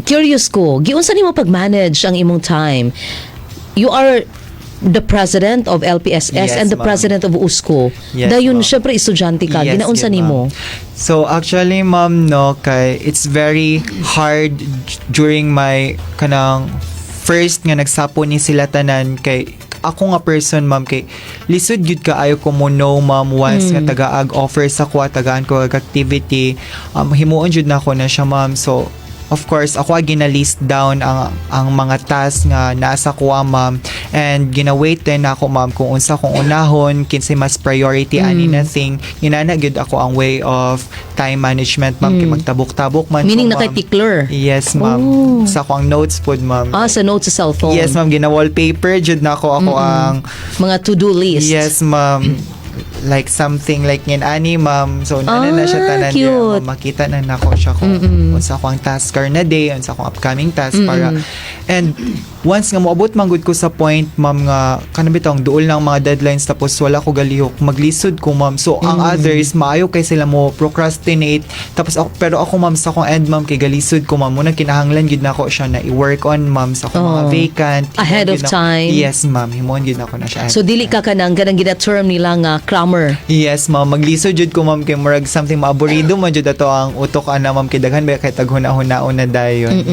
curious ko, giunsa nimo pag-manage ang imong time? You are the president of LPSS Yes, and the ma'am. president of USCO. Yes, Dayon, ma'am. syempre, estudyante ka. Yes, Ginaunsa yun, nimo? So actually ma'am no kay it's very hard during my kanang first nga nagsapo ni sila tanan kay ako nga person ma'am kay lisod gyud ka ayo ko mo know ma'am once nga tagaag offer sa ko tagaan ko ag activity himuon jud na ako na siya ma'am. So of course, ako gina-list down ang mga tasks nga nasa kuha ma'am and gina-wait din ako ma'am kung unsa kong unahon kinsay mas priority ani na thing inana gyud ako ang way of time management ma'am kay magtabok-tabok man Meaning ko, ma'am. naka-tickler? Yes ma'am. Oh. Sa ko ang notes pod ma'am. Sa notes sa cellphone? Yes ma'am, gina-wallpaper jud na ako ang Mga to-do list? yes ma'am. Like something like yan ani ma'am. So na siya tanan niya cute. makita na nako siya kung unsa ko ang task na day, unsa ko ang upcoming task para and once nga moabot man gud ko sa point ma'am nga kanang bitong duol lang mga deadlines tapos wala ko galihok maglisod ko ma'am. So ang others maayo kay sila mo procrastinate tapos ako, pero ako ma'am sa akong end ma'am kay galisod ko ma'am muna kinahanglan gid nako siya na i-work on ma'am sa akong mga vacant Ahead Himon of gyud time. Yes ma'am, himon gid nako na siya. So, dili ka kanang ganang gina-term nila nga crammer? Yes, ma'am. Magliso jud ko, ma'am, kay murag something maaburido man jud ato ang utok ana, ma'am, kay daghan ba kay taghuna-hunaon na dayon.